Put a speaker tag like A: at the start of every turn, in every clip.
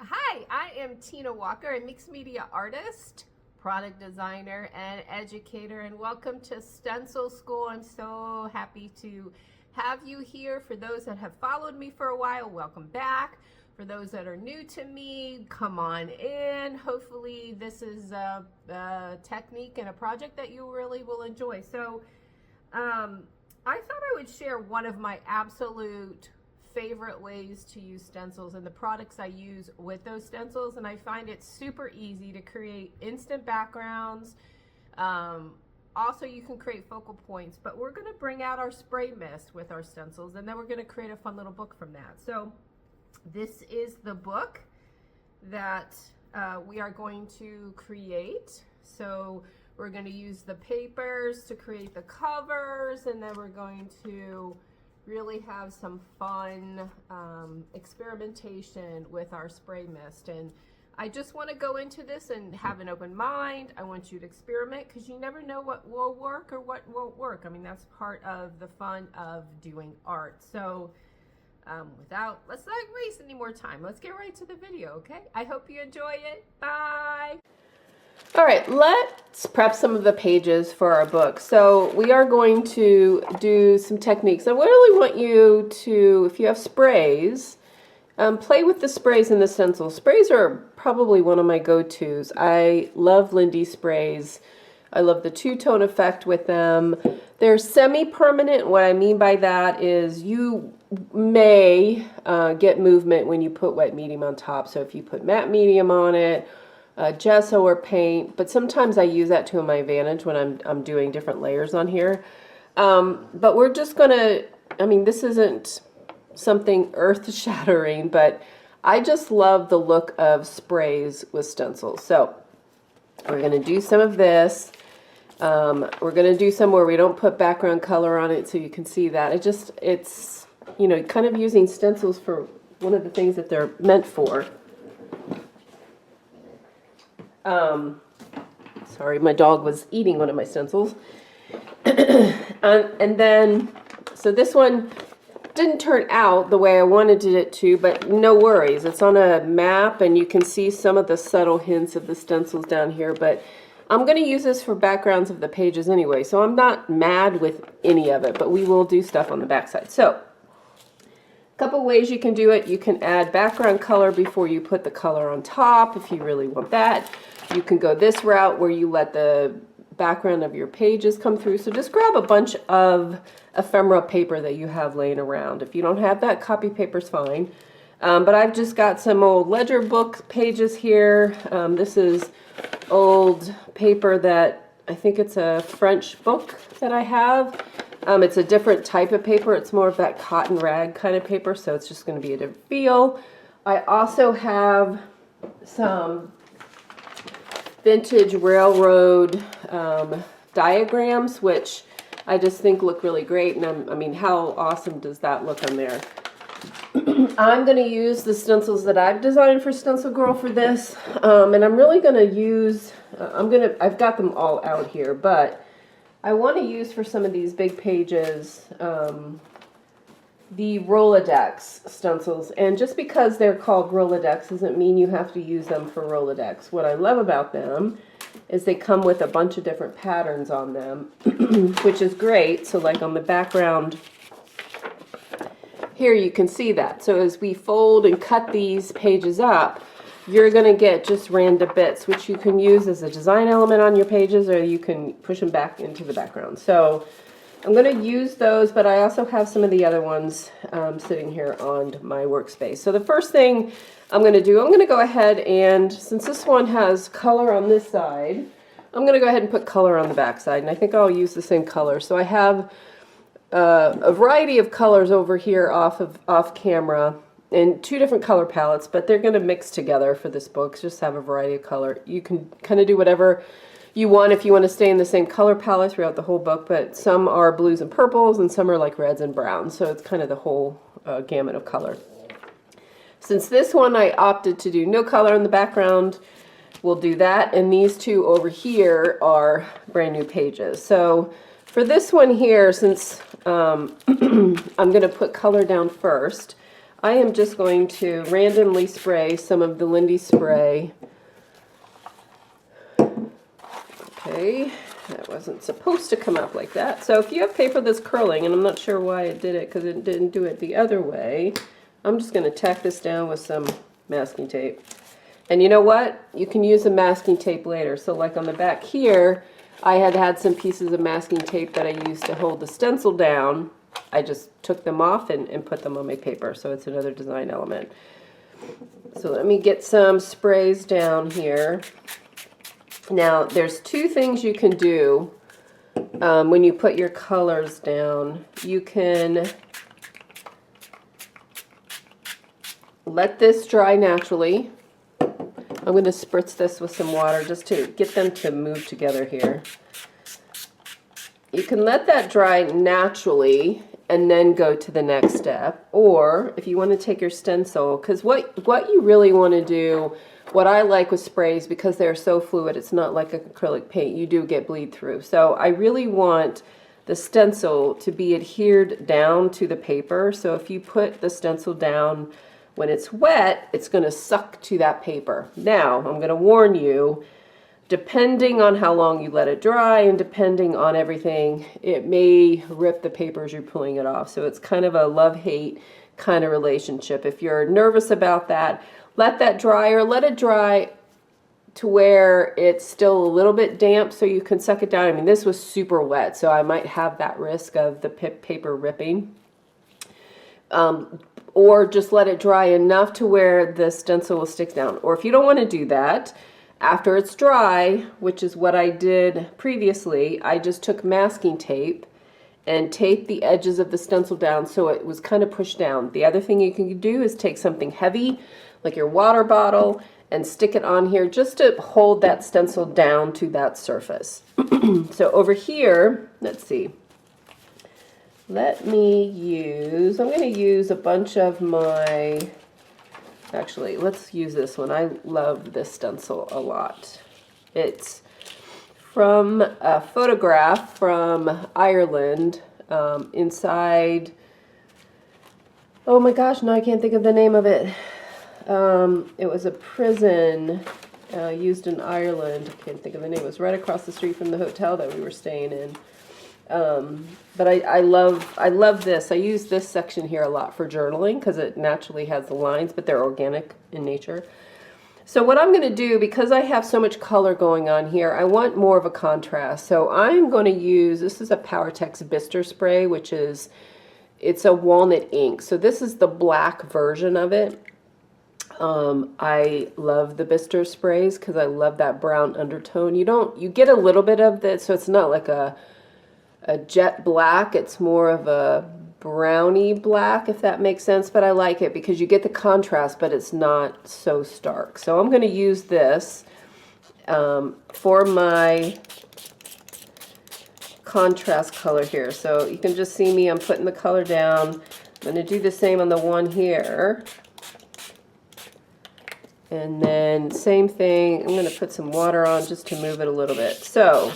A: Hi, I am Tina Walker, a mixed media artist, product designer, and educator, and welcome to Stencil School. I'm so happy to have you here. For those that have followed me for a while, welcome back. For those that are new to me, come on in. Hopefully this is a technique and a project that you really will enjoy. So I thought I would share one of my absolute favorite ways to use stencils and the products I use with those stencils, and I find it super easy to create instant backgrounds. Also, you can create focal points, but we're going to bring out our spray mist with our stencils, and then we're going to create a fun little book from that. So this is the book that we are going to create. So we're going to use the papers to create the covers, and then we're going to really have some fun experimentation with our spray mist. And I just want to go into this and have an open mind. I want you to experiment, because you never know what will work or what won't work. I mean, that's part of the fun of doing art. So let's not waste any more time. Let's get right to the video, okay? I hope you enjoy it. Bye. All right, let's prep some of the pages for our book. So we are going to do some techniques. I really want you to, if you have sprays, play with the sprays in the stencil. Sprays are probably one of my go-tos. I love Lindy sprays. I love the two-tone effect with them. They're semi-permanent. What I mean by that is you may get movement when you put wet medium on top. So if you put matte medium on it, gesso or paint, but sometimes I use that to my advantage when I'm doing different layers on here. But we're just gonna, I mean, this isn't something earth-shattering, but I just love the look of sprays with stencils. So we're gonna do some of this. We're gonna do some where we don't put background color on it so you can see that. It's, you know, kind of using stencils for one of the things that they're meant for. Sorry, my dog was eating one of my stencils. And then, so this one didn't turn out the way I wanted it to, but no worries. It's on a map, and you can see some of the subtle hints of the stencils down here, but I'm going to use this for backgrounds of the pages anyway, so I'm not mad with any of it, but we will do stuff on the backside. So, a couple ways you can do it. You can add background color before you put the color on top if you really want that. You can go this route where you let the background of your pages come through. So just grab a bunch of ephemera paper that you have laying around. If you don't have that, copy paper's fine. But I've just got some old ledger book pages here. This is old paper that I think it's a French book that I have. It's a different type of paper. It's more of that cotton rag kind of paper, so it's just going to be a different feel. I also have some vintage railroad diagrams, which I just think look really great. And I mean, how awesome does that look on there? I'm going to use the stencils that I've designed for StencilGirl for this, and I'm really going to use, I've got them all out here, but I want to use for some of these big pages the Rolodex stencils. And just because they're called Rolodex doesn't mean you have to use them for Rolodex. What I love about them is they come with a bunch of different patterns on them, which is great. So like on the background here, you can see that. So as we fold and cut these pages up, you're going to get just random bits, which you can use as a design element on your pages, or you can push them back into the background. So I'm going to use those, but I also have some of the other ones sitting here on my workspace. So the first thing I'm going to do, I'm going to go ahead and, since this one has color on this side, I'm going to go ahead and put color on the back side, and I think I'll use the same color. So I have a variety of colors over here off camera, and two different color palettes, but they're going to mix together for this book. Just have a variety of color. You can kind of do whatever you want if you want to stay in the same color palette throughout the whole book, but some are blues and purples, and some are like reds and browns, so it's kind of the whole gamut of color. Since this one I opted to do no color in the background, we'll do that, and these two over here are brand new pages. So for this one here, since I'm going to put color down first, I am just going to randomly spray some of the Lindy spray. Okay, that wasn't supposed to come up like that. So if you have paper that's curling, and I'm not sure why it did it because it didn't do it the other way, I'm just going to tack this down with some masking tape. And you know what? You can use the masking tape later. So like on the back here, I had some pieces of masking tape that I used to hold the stencil down. I just took them off and put them on my paper, so it's another design element. So let me get some sprays down here. Now, there's two things you can do when you put your colors down. You can let this dry naturally. I'm going to spritz this with some water just to get them to move together here. You can let that dry naturally and then go to the next step. Or if you want to take your stencil, because what you really want to do, what I like with sprays, because they're so fluid, it's not like acrylic paint, you do get bleed through. So I really want the stencil to be adhered down to the paper. So if you put the stencil down when it's wet, it's going to suck to that paper. Now, I'm going to warn you, depending on how long you let it dry and depending on everything, it may rip the paper as you're pulling it off. So it's kind of a love-hate kind of relationship. If you're nervous about that, let that dry, or let it dry to where it's still a little bit damp so you can suck it down. I mean, this was super wet, so I might have that risk of the paper ripping. Or just let it dry enough to where the stencil will stick down. Or if you don't want to do that, after it's dry, which is what I did previously, I just took masking tape and taped the edges of the stencil down so it was kind of pushed down. The other thing you can do is take something heavy, like your water bottle, and stick it on here just to hold that stencil down to that surface. So over here, let's see. Let me use, I'm going to use a bunch of my, actually, let's use this one. I love this stencil a lot. It's from a photograph from Ireland, inside, oh my gosh, now I can't think of the name of it. It was a prison used in Ireland. I can't think of the name. It was right across the street from the hotel that we were staying in. But I love this. I use this section here a lot for journaling because it naturally has the lines, but they're organic in nature. So what I'm going to do, because I have so much color going on here, I want more of a contrast. So I'm going to use, this is a PowerTex Bister spray, which is, it's a walnut ink. So this is the black version of it. I love the Bister sprays because I love that brown undertone. You get a little bit of this, so it's not like a jet black, it's more of a browny black, if that makes sense, but I like it because you get the contrast, but it's not so stark. So I'm going to use this for my contrast color here. So you can just see me, I'm putting the color down. I'm going to do the same on the one here. And then same thing, I'm going to put some water on just to move it a little bit. So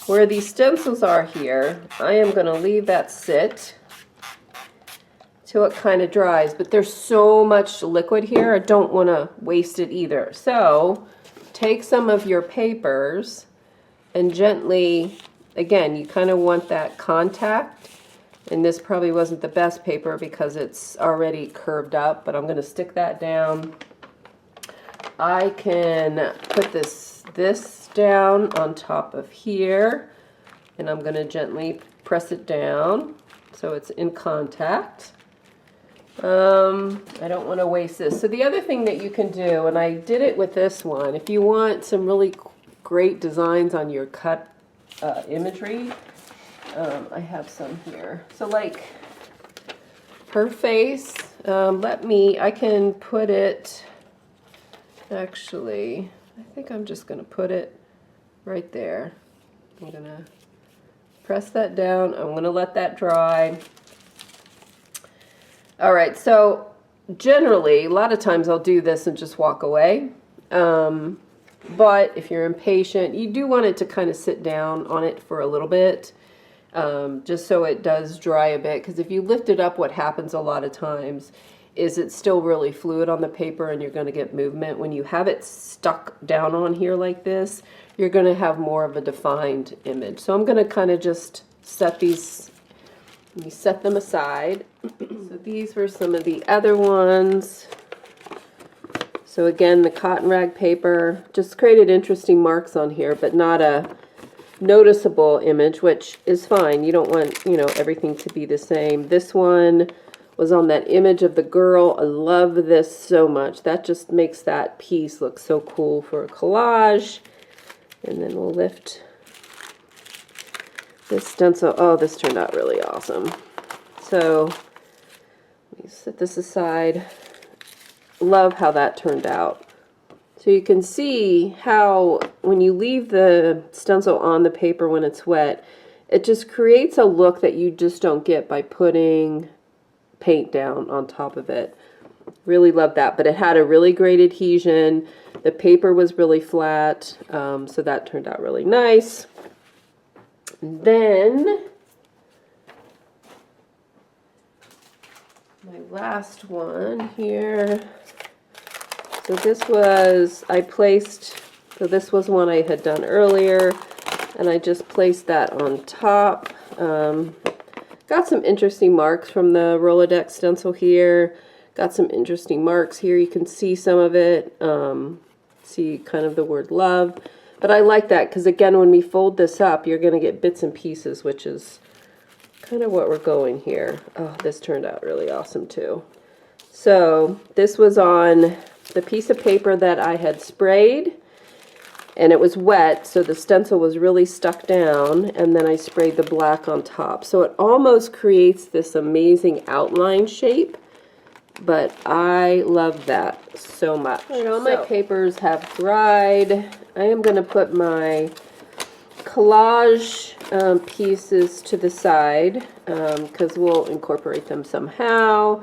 A: where these stencils are here, I am going to leave that sit till it kind of dries. But there's so much liquid here, I don't want to waste it either. So take some of your papers and gently, again, you kind of want that contact. And this probably wasn't the best paper because it's already curved up, but I'm going to stick that down. I can put this down on top of here, and I'm going to gently press it down so it's in contact. I don't want to waste this. So the other thing that you can do, and I did it with this one, if you want some really great designs on your cut imagery, I have some here. So like her face, I can put it, actually, I think I'm just going to put it right there. I'm going to press that down. I'm going to let that dry. All right, so generally, a lot of times I'll do this and just walk away. But if you're impatient, you do want it to kind of sit down on it for a little bit, just so it does dry a bit. Because if you lift it up, what happens a lot of times is it still really fluid on the paper and you're going to get movement. When you have it stuck down on here like this, you're going to have more of a defined image. So I'm going to kind of just set these, let me set them aside. So these were some of the other ones. So again, the cotton rag paper just created interesting marks on here, but not a noticeable image, which is fine. You don't want, you know, everything to be the same. This one was on that image of the girl. I love this so much. That just makes that piece look so cool for a collage. And then we'll lift this stencil. Oh, this turned out really awesome. So let me set this aside. Love how that turned out. So you can see how when you leave the stencil on the paper when it's wet, it just creates a look that you just don't get by putting paint down on top of it. Really love that, but it had a really great adhesion. The paper was really flat, so that turned out really nice. And then my last one here. So this was, so this was one I had done earlier, and I just placed that on top. Got some interesting marks from the Rolodex stencil here. Got some interesting marks here. You can see some of it. See kind of the word love. But I like that because, again, when we fold this up, you're going to get bits and pieces, which is kind of what we're going here. Oh, this turned out really awesome, too. So this was on the piece of paper that I had sprayed, and it was wet, so the stencil was really stuck down, and then I sprayed the black on top. So it almost creates this amazing outline shape, but I love that so much. All my papers have dried. I am going to put my collage pieces to the side because we'll incorporate them somehow.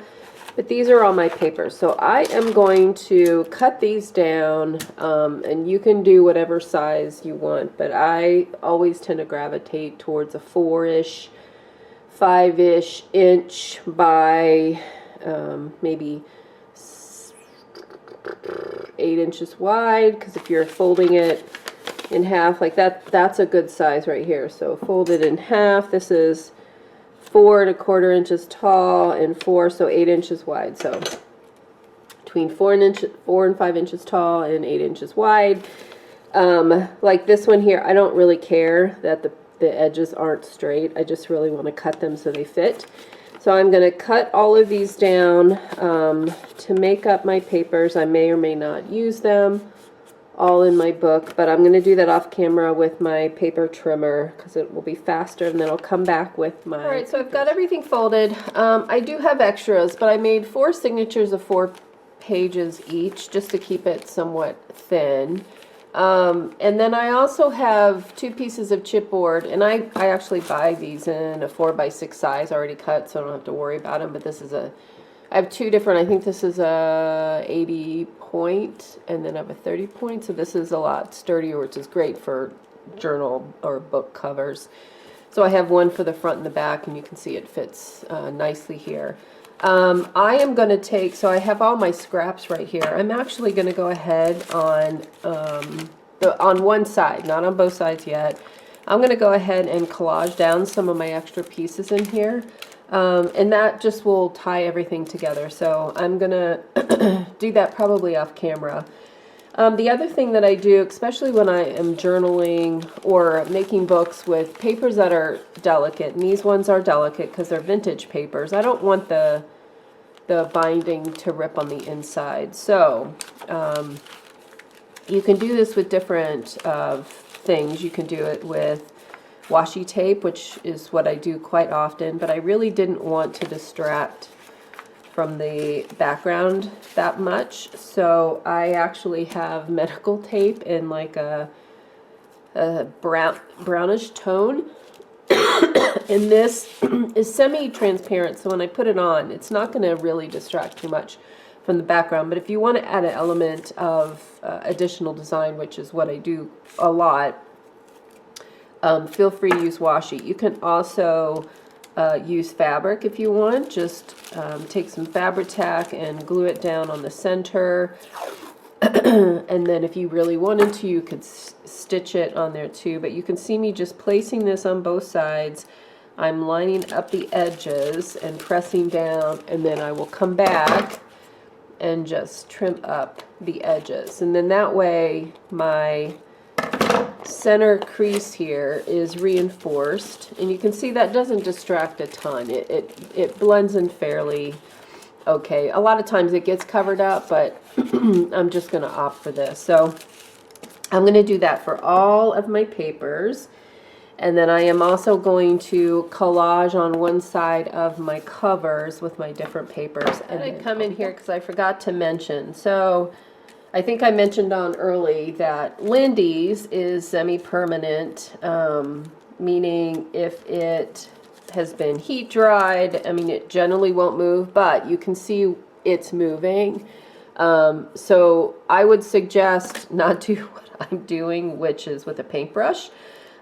A: But these are all my papers. So I am going to cut these down, and you can do whatever size you want, but I always tend to gravitate towards a 4-ish, 5-ish inch by maybe 8 inches wide, because if you're folding it in half like that, that's a good size right here. So fold it in half. This is 4 1/4 inches tall and 4, so 8 inches wide. So between 4 and 5 inches tall and 8 inches wide. Like this one here, I don't really care that the edges aren't straight. I just really want to cut them so they fit. So I'm going to cut all of these down to make up my papers. I may or may not use them all in my book, but I'm going to do that off camera with my paper trimmer because it will be faster, and then I'll come back with my... Alright, so I've got everything folded. I do have extras, but I made 4 signatures of 4 pages each just to keep it somewhat thin. And then I also have 2 pieces of chipboard, and I actually buy these in a 4x6 size already cut, so I don't have to worry about them, but this is I have 2 different, I think this is a 80 point, and then I have a 30 point, so this is a lot sturdier, which is great for journal or book covers. So I have one for the front and the back, and you can see it fits nicely here. I am going to take, so I have all my scraps right here. I'm actually going to go ahead on one side, not on both sides yet. I'm going to go ahead and collage down some of my extra pieces in here. And that just will tie everything together. So I'm going to do that probably off camera. The other thing that I do, especially when I am journaling or making books with papers that are delicate, and these ones are delicate because they're vintage papers, I don't want the binding to rip on the inside. So you can do this with different things. You can do it with washi tape, which is what I do quite often, but I really didn't want to distract from the background that much, so I actually have medical tape in like a brownish tone, and this is semi-transparent, so when I put it on, it's not going to really distract too much from the background. But if you want to add an element of additional design, which is what I do a lot, feel free to use washi. You can also use fabric if you want. Just take some fabric tack and glue it down on the center. And then if you really wanted to, you could stitch it on there too. But you can see me just placing this on both sides. I'm lining up the edges and pressing down, and then I will come back and just trim up the edges. And then that way my center crease here is reinforced, and you can see that doesn't distract a ton. It blends in fairly okay. A lot of times it gets covered up, but I'm just going to opt for this. So I'm going to do that for all of my papers. And then I am also going to collage on one side of my covers with my different papers. And I come in here because I forgot to mention. So I think I mentioned on early that Lindy's is semi-permanent, meaning if it has been heat dried, I mean, it generally won't move, but you can see it's moving. So I would suggest not do what I'm doing, which is with a paintbrush.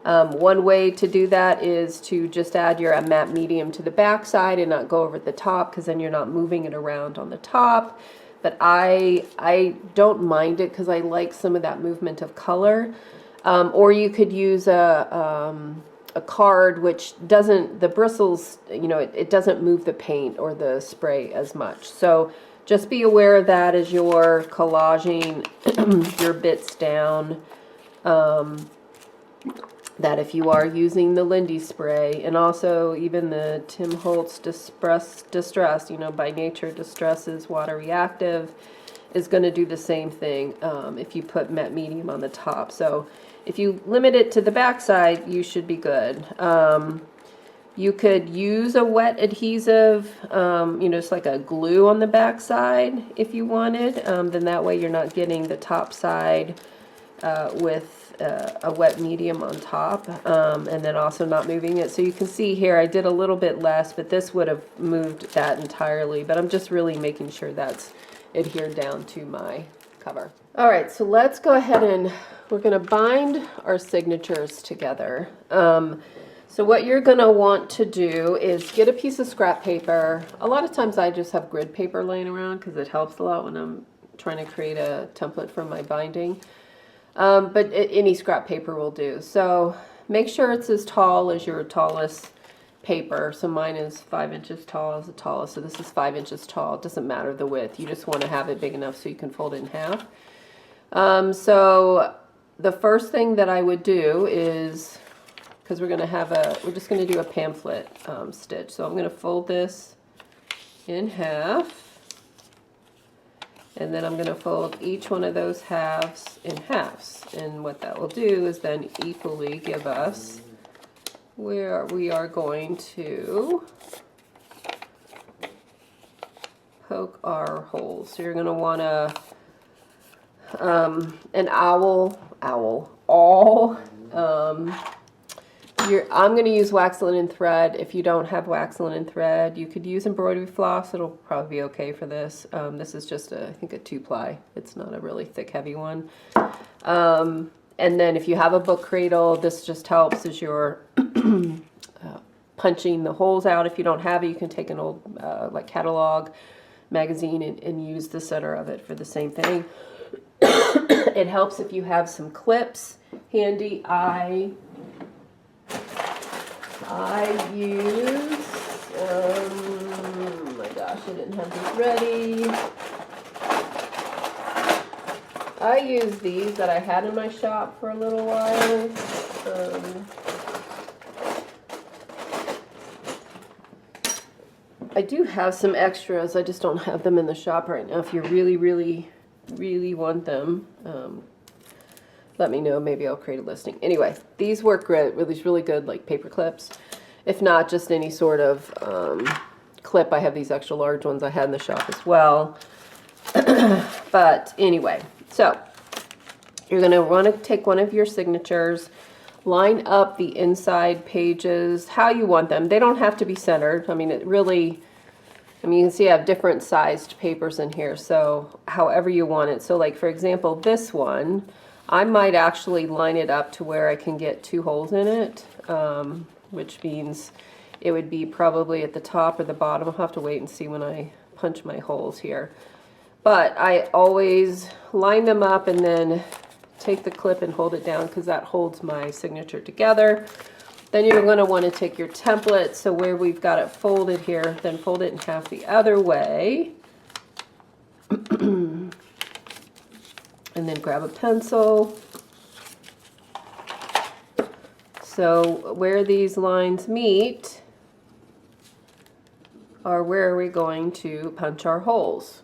A: One way to do that is to just add your matte medium to the back side and not go over the top, because then you're not moving it around on the top. But I don't mind it because I like some of that movement of color. Or you could use a card which doesn't, the bristles, you know, it doesn't move the paint or the spray as much. So just be aware of that as you're collaging your bits down. That if you are using the Lindy spray, and also even the Tim Holtz Distress, you know, by nature Distress is water reactive, is going to do the same thing if you put matte medium on the top. So if you limit it to the back side, you should be good. You could use a wet adhesive, you know, just like a glue on the back side if you wanted. Then that way you're not getting the top side with a wet medium on top, and then also not moving it. So you can see here I did a little bit less, but this would have moved that entirely. But I'm just really making sure that's adhered down to my cover. All right, so let's go ahead and we're going to bind our signatures together. So what you're going to want to do is get a piece of scrap paper. A lot of times I just have grid paper laying around because it helps a lot when I'm trying to create a template for my binding. But any scrap paper will do. So make sure it's as tall as your tallest paper. So mine is 5 inches tall as the tallest. So this is 5 inches tall. It doesn't matter the width. You just want to have it big enough so you can fold it in half. So the first thing that I would do is, because we're just going to do a pamphlet stitch. So I'm going to fold this in half. And then I'm going to fold each one of those halves in halves. And what that will do is then equally give us where we are going to poke our holes. So you're going to want an awl. I'm going to use wax linen thread. If you don't have wax linen thread, you could use embroidery floss. It'll probably be okay for this. This is just, I think, a 2-ply. It's not a really thick, heavy one. And then if you have a book cradle, this just helps as you're punching the holes out. If you don't have it, you can take an old like catalog magazine and use the center of it for the same thing. It helps if you have some clips handy. I use, oh my gosh, I didn't have these ready. I use these that I had in my shop for a little while. I do have some extras, I just don't have them in the shop right now. If you really, really, really want them, let me know. Maybe I'll create a listing. Anyway, these work great with these really good like paper clips. If not, just any sort of clip. I have these extra large ones I had in the shop as well. But anyway, so you're going to want to take one of your signatures, line up the inside pages how you want them. They don't have to be centered. I mean, you can see I have different sized papers in here, so however you want it. So like, for example, this one, I might actually line it up to where I can get 2 holes in it, which means it would be probably at the top or the bottom. I'll have to wait and see when I punch my holes here. But I always line them up and then take the clip and hold it down because that holds my signature together. Then you're going to want to take your template, so where we've got it folded here, then fold it in half the other way. And then grab a pencil. So where these lines meet are where we're going to punch our holes.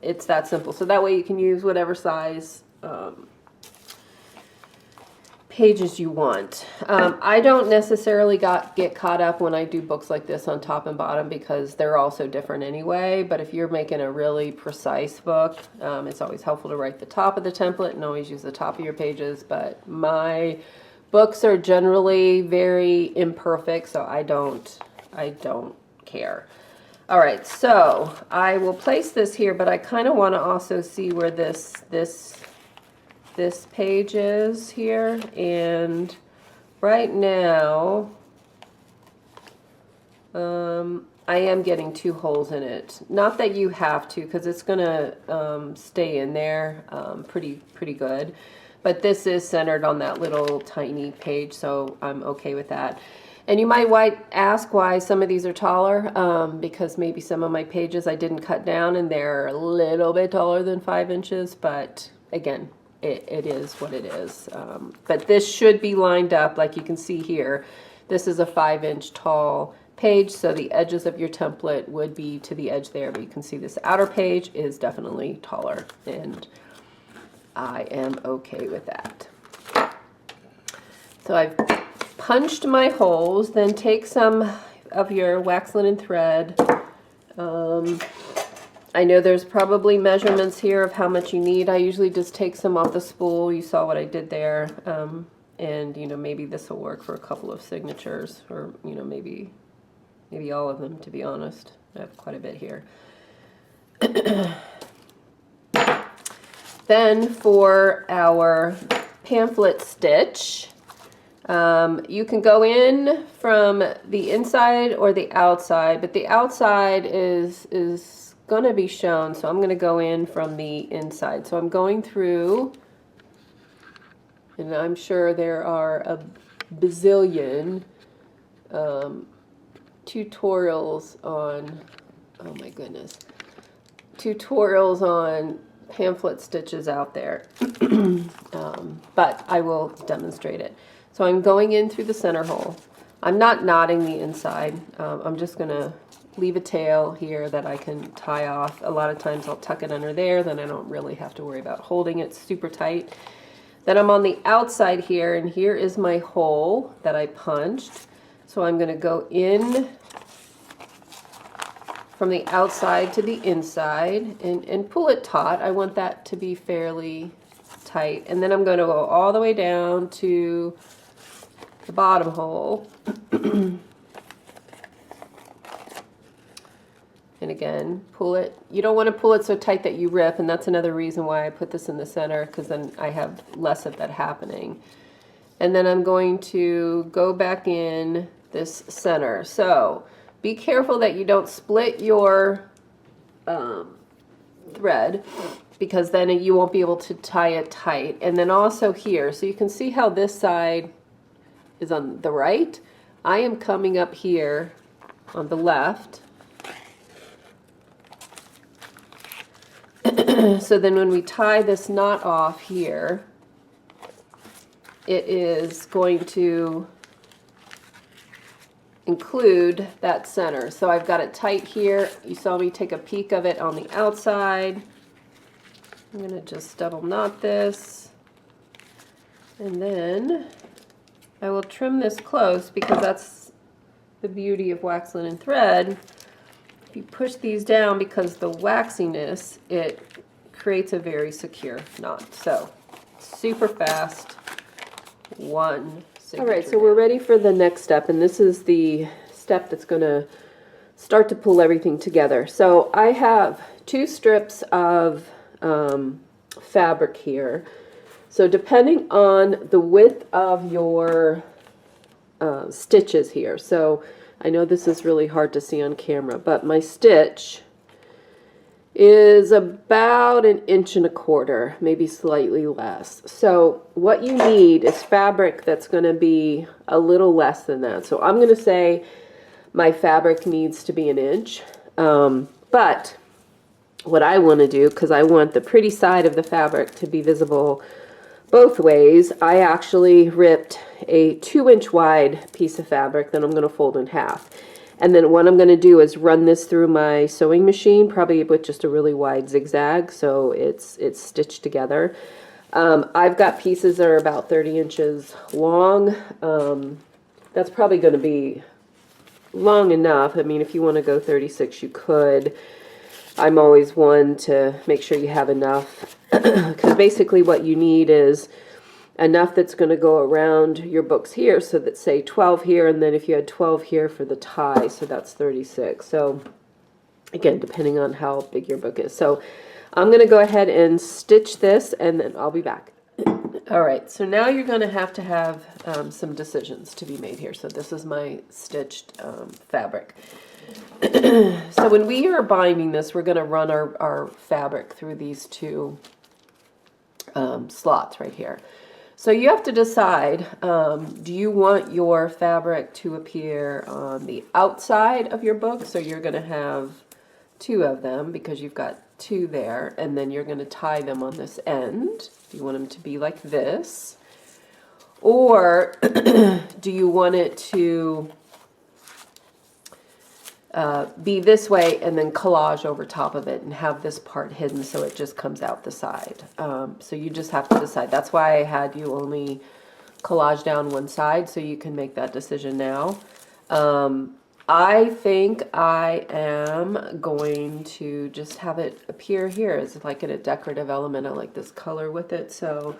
A: It's that simple. So that way you can use whatever size pages you want. I don't necessarily get caught up when I do books like this on top and bottom because they're all so different anyway. But if you're making a really precise book, it's always helpful to write the top of the template and always use the top of your pages. But my books are generally very imperfect, so I don't care. All right, so I will place this here, but I kind of want to also see where this page is here, and right now I am getting 2 holes in it. Not that you have to, because it's gonna stay in there pretty good, but this is centered on that little tiny page, so I'm okay with that. And you might ask why some of these are taller, because maybe some of my pages I didn't cut down and they're a little bit taller than 5 inches, but again, it is what it is. But this should be lined up like you can see here. This is a 5-inch tall page, so the edges of your template would be to the edge there, but you can see this outer page is definitely taller, and I am okay with that. So I've punched my holes, then take some of your wax linen thread. I know there's probably measurements here of how much you need. I usually just take some off the spool. You saw what I did there. And you know, maybe this will work for a couple of signatures, or you know, maybe all of them, to be honest. I have quite a bit here. Then for our pamphlet stitch, you can go in from the inside or the outside, but the outside is going to be shown, so I'm going to go in from the inside. So I'm going through, and I'm sure there are a bazillion tutorials on, oh my goodness, tutorials on pamphlet stitches out there, but I will demonstrate it. So I'm going in through the center hole. I'm not knotting the inside. I'm just going to leave a tail here that I can tie off. A lot of times I'll tuck it under there, then I don't really have to worry about holding it super tight. Then I'm on the outside here, and here is my hole that I punched. So I'm going to go in from the outside to the inside and pull it taut. I want that to be fairly tight. And then I'm going to go all the way down to the bottom hole. And again, pull it. You don't want to pull it so tight that you rip, and that's another reason why I put this in the center, because then I have less of that happening. And then I'm going to go back in this center. So be careful that you don't split your thread, because then you won't be able to tie it tight. And then also here, so you can see how this side is on the right. I am coming up here on the left. So then when we tie this knot off here, it is going to include that center. So I've got it tight here. You saw me take a peek of it on the outside. I'm going to just double knot this, and then I will trim this close, because that's the beauty of wax linen thread. If you push these down, because the waxiness, it creates a very secure knot. So super fast, one signature. All right, so we're ready for the next step, and this is the step that's going to start to pull everything together. So I have 2 strips of fabric here. So depending on the width of your
B: stitches here. So I know this is really hard to see on camera, but my stitch is about 1.25 inches, maybe slightly less. So what you need is fabric that's going to be a little less than that. So I'm going to say my fabric needs to be 1 inch. But what I want to do, because I want the pretty side of the fabric to be visible both ways, I actually ripped a 2-inch wide piece of fabric that I'm going to fold in half. And then what I'm going to do is run this through my sewing machine, probably with just a really wide zigzag, so it's stitched together. I've got pieces that are about 30 inches long. That's probably going to be long enough. I mean, if you want to go 36, you could. I'm always one to make sure you have enough, because basically what you need is enough that's going to go around your books here, so that say 12 here, and then if you had 12 here for the tie, so that's 36. So again, depending on how big your book is. So I'm going to go ahead and stitch this, and then I'll be back. All right, so now you're going to have some decisions to be made here. So this is my stitched fabric. So when we are binding this, we're going to run our fabric through these two slots right here. So you have to decide, do you want your fabric to appear on the outside of your book? So you're going to have 2 of them because you've got 2 there, and then you're going to tie them on this end. You want them to be like this. Or do you want it to be this way and then collage over top of it and have this part hidden so it just comes out the side. So you just have to decide. That's why I had you only collage down one side, so you can make that decision now. I think I am going to just have it appear here as like in a decorative element. I like this color with it, so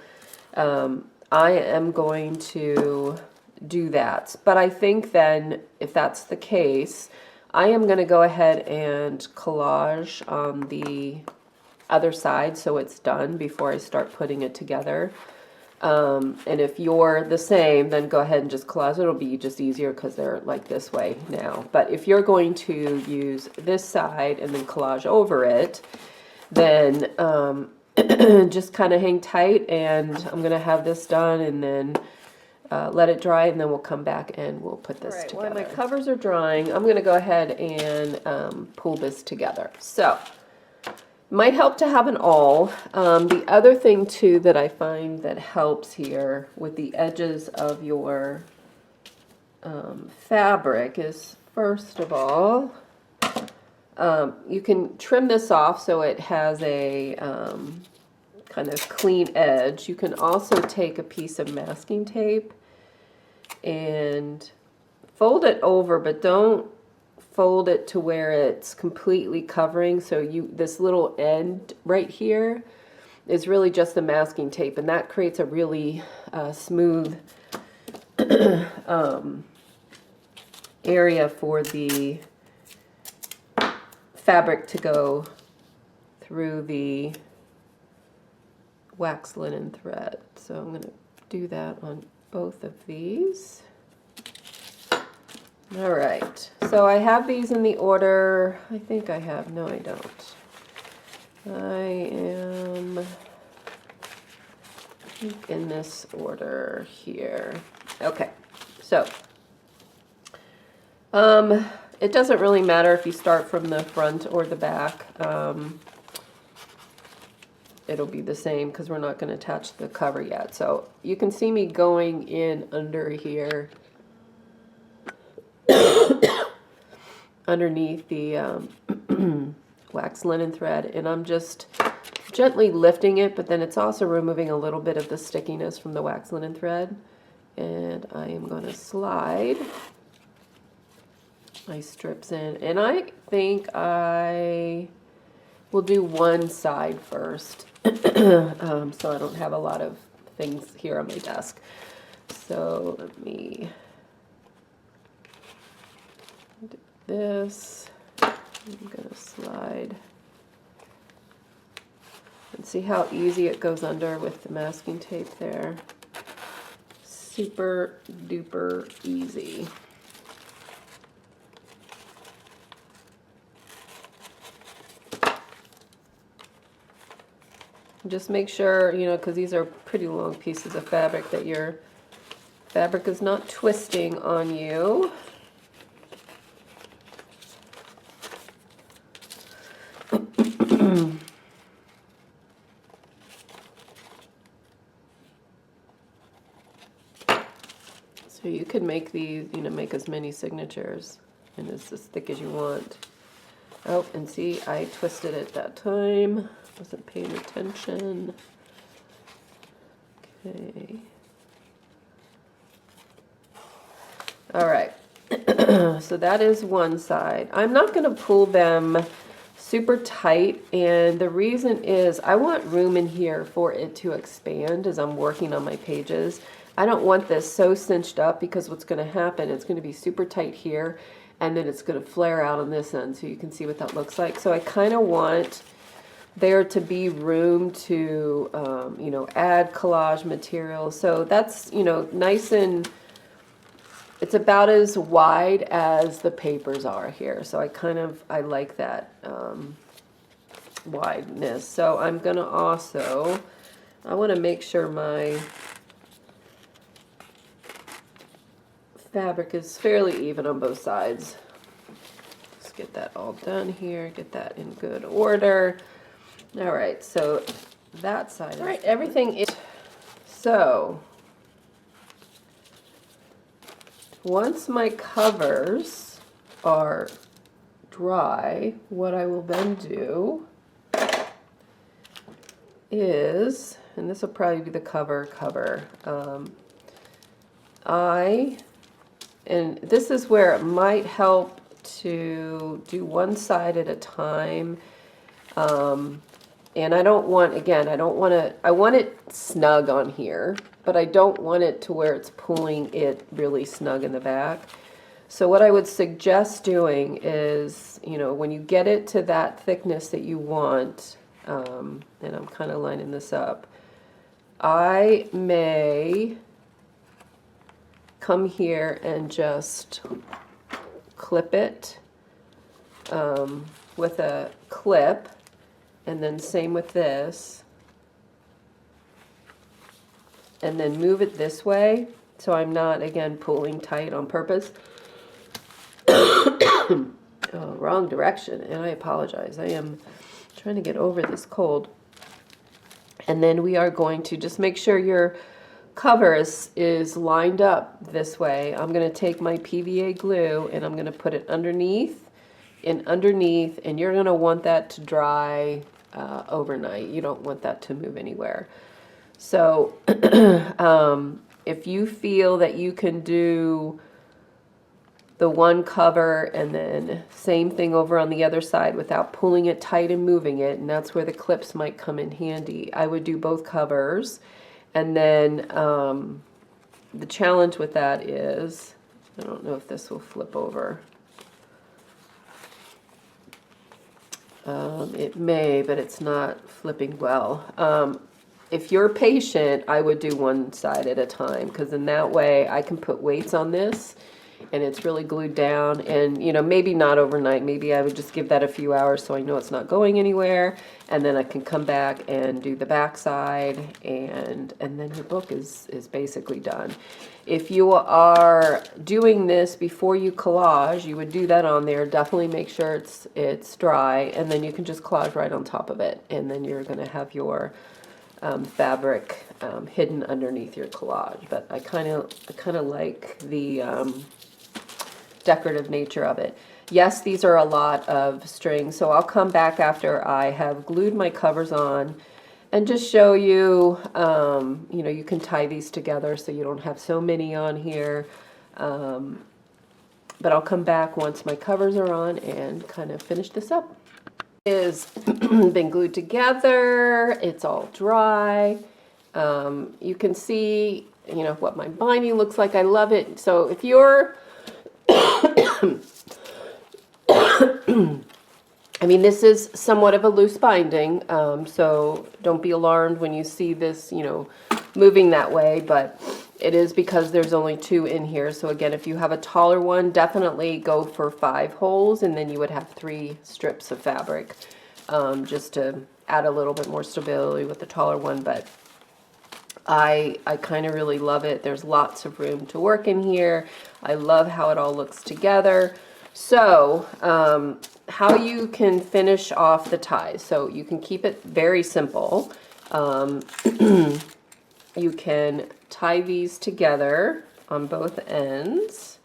B: I am going to do that. But I think then, if that's the case, I am going to go ahead and collage on the other side so it's done before I start putting it together. And if you're the same, then go ahead and just collage. It'll be just easier because they're like this way now. But if you're going to use this side and then collage over it, then just kind of hang tight, and I'm going to have this done and then let it dry, and then we'll come back and we'll put this together. While my covers are drying, I'm going to go ahead and pull this together. So might help to have an awl. The other thing too that I find that helps here with the edges of your fabric is, first of all, you can trim this off so it has a kind of clean edge. You can also take a piece of masking tape and fold it over, but don't fold it to where it's completely covering. So this little end right here is really just the masking tape, and that creates a really smooth area for the fabric to go through the wax linen thread. So I'm going to do that on both of these. All right, so I have these in the order, I think I have, no I don't. I am in this order here. Okay, so it doesn't really matter if you start from the front or the back. It'll be the same because we're not going to attach the cover yet. So you can see me going in under here, underneath the wax linen thread, and I'm just gently lifting it, but then it's also removing a little bit of the stickiness from the wax linen thread. And I am going to slide my strips in, and I think I will do one side first. So I don't have a lot of things here on my desk. So let me do this. I'm going to slide. And see how easy it goes under with the masking tape there. super duper easy. Just make sure, you know, because these are pretty long pieces of fabric, that your fabric is not twisting on you. So you could make these, you know, make as many signatures and it's as thick as you want. Oh, and see, I twisted it that time. Wasn't paying attention. Okay. All right. So that is one side. I'm not going to pull them super tight, and the reason is I want room in here for it to expand as I'm working on my pages. I don't want this so cinched up, because what's going to happen, it's going to be super tight here, and then it's going to flare out on this end, so you can see what that looks like. So I kind of want there to be room to, you know, add collage material. So that's, you know, nice, and it's about as wide as the papers are here. So I like that wideness. So I'm going to also, I want to make sure my fabric is fairly even on both sides. Let's get that all done here, get that in good order. All right, so that side. All right, everything is, so once my covers are dry, what I will then do is, and this will probably be the cover, and this is where it might help to do one side at a time. And I don't want, again, I want it snug on here, but I don't want it to where it's pulling it really snug in the back. So what I would suggest doing is, you know, when you get it to that thickness that you want, and I'm kind of lining this up, I may come here and just clip it with a clip. And then same with this. And then move it this way, so I'm not, again, pulling tight on purpose. Oh, wrong direction, and I apologize. I am trying to get over this cold. And then we are going to just make sure your cover is lined up this way. I'm going to take my PVA glue and I'm going to put it underneath, and you're going to want that to dry overnight. You don't want that to move anywhere. So if you feel that you can do the one cover and then same thing over on the other side without pulling it tight and moving it, and that's where the clips might come in handy, I would do both covers. And then the challenge with that is, I don't know if this will flip over. It may, but it's not flipping well. If you're patient, I would do one side at a time, because in that way I can put weights on this and it's really glued down. And, you know, maybe not overnight. Maybe I would just give that a few hours so I know it's not going anywhere. And then I can come back and do the back side, and then your book is basically done. If you are doing this before you collage, you would do that on there. Definitely make sure it's dry, and then you can just collage right on top of it. And then you're going to have your fabric hidden underneath your collage. But I kind of like the decorative nature of it. Yes, these are a lot of string, so I'll come back after I have glued my covers on and just show you, you know, you can tie these together so you don't have so many on here. But I'll come back once my covers are on and kind of finish this up. It's been glued together, it's all dry. You can see, you know, what my binding looks like. I love it. So if you're I mean, this is somewhat of a loose binding, so don't be alarmed when you see this, you know, moving that way. But it is because there's only 2 in here. So again, if you have a taller one, definitely go for 5 holes, and then you would have 3 strips of fabric, just to add a little bit more stability with the taller one. But I kind of really love it. There's lots of room to work in here. I love how it all looks together. So how you can finish off the ties. So you can keep it very simple. You can tie these together on both ends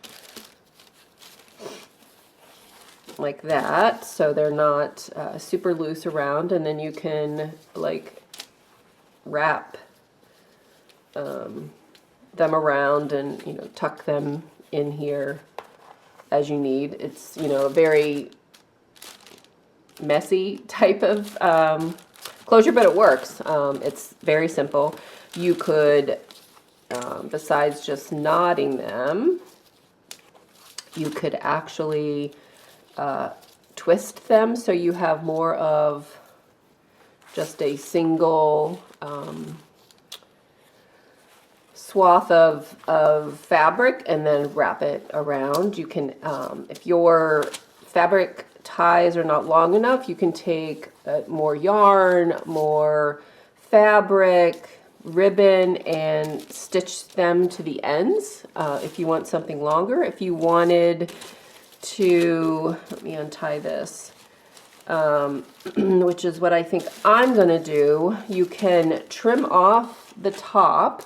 B: like that, so they're not super loose around, and then you can like wrap them around and, you know, tuck them in here as you need. It's, you know, a very messy type of closure, but it works. It's very simple. You could, besides just knotting them, you could actually twist them so you have more of just a single swath of fabric, and then wrap it around. You can, if your fabric ties are not long enough, you can take more yarn, more fabric, ribbon, and stitch them to the ends if you want something longer. If you wanted to, let me untie this, which is what I think I'm going to do, you can trim off the top.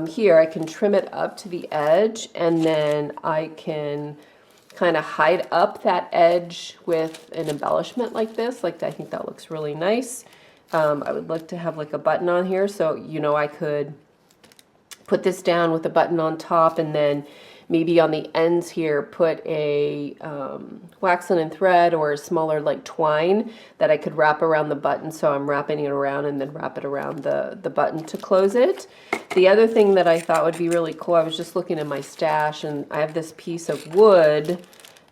B: Here I can trim it up to the edge, and then I can kind of hide up that edge with an embellishment like this. Like, I think that looks really nice. I would like to have like a button on here, so, you know, I could put this down with a button on top, and then maybe on the ends here put a wax linen thread or a smaller like twine that I could wrap around the button. So I'm wrapping it around and then wrap it around the button to close it. The other thing that I thought would be really cool, I was just looking in my stash, and I have this piece of wood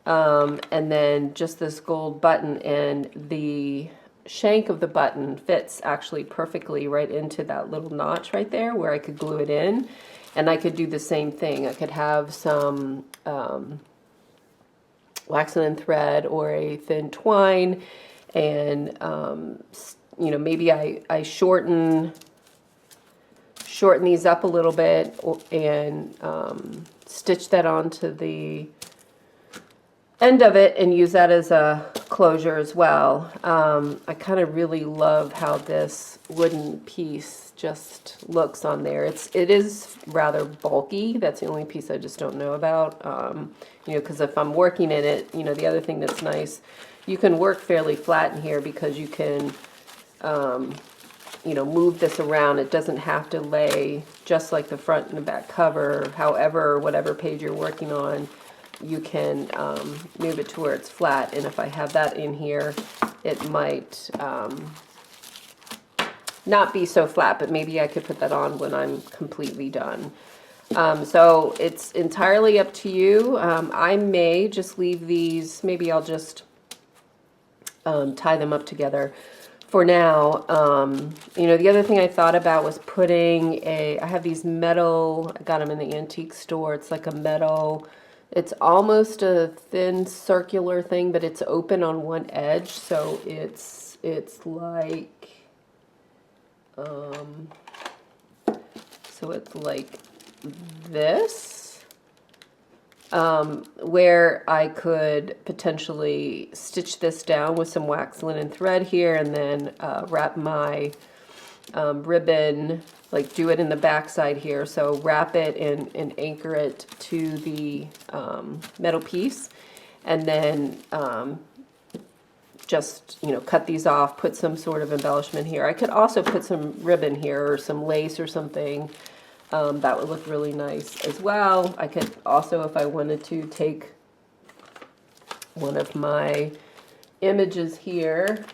B: and then just this gold button, and the shank of the button fits actually perfectly right into that little notch right there where I could glue it in. And I could do the same thing. I could have some wax linen thread or a thin twine, and you know, maybe I shorten these up a little bit, and stitch that onto the end of it and use that as a closure as well. I kind of really love how this wooden piece just looks on there. It is rather bulky. That's the only piece I just don't know about. You know, because if I'm working in it, you know, the other thing that's nice, you can work fairly flat in here because you can, you know, move this around. It doesn't have to lay just like the front and the back cover. However, whatever page you're working on, you can move it to where it's flat. And if I have that in here, it might not be so flat, but maybe I could put that on when I'm completely done. So it's entirely up to you. I may just leave these, maybe I'll just tie them up together for now. You know, the other thing I thought about was putting I have these metal, I got them in the antique store. It's like a metal, it's almost a thin circular thing, but it's open on one edge. So it's like, so it's like this, where I could potentially stitch this down with some wax linen thread here, and then wrap my ribbon, like do it in the back side here. So wrap it and anchor it to the metal piece, and then just, you know, cut these off, put some sort of embellishment here. I could also put some ribbon here or some lace or something. That would look really nice as well. I could also, if I wanted to, take one of my images here.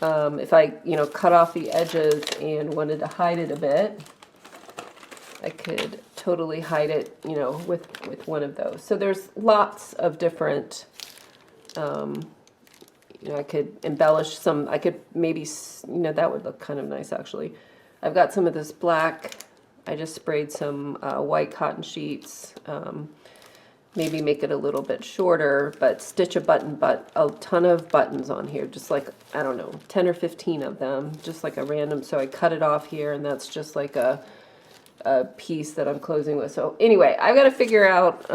B: If I, you know, cut off the edges and wanted to hide it a bit, I could totally hide it, you know, with one of those. So there's lots of different, you know, I could embellish some, I could maybe, you know, that would look kind of nice actually. I've got some of this black I just sprayed some white cotton sheets, maybe make it a little bit shorter, but stitch a ton of buttons on here, just like, I don't know, 10 or 15 of them, just like a random, so I cut it off here, and that's just like a piece that I'm closing with. So anyway, I've got to figure out,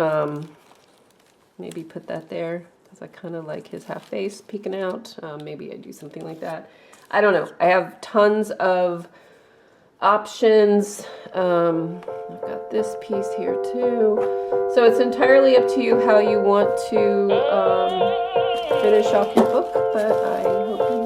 B: maybe put that there, because I kind of like his half face peeking out. Maybe I do something like that. I don't know. I have tons of options. I've got this piece here too. So it's entirely up to you how you want to finish off your book, but I hope you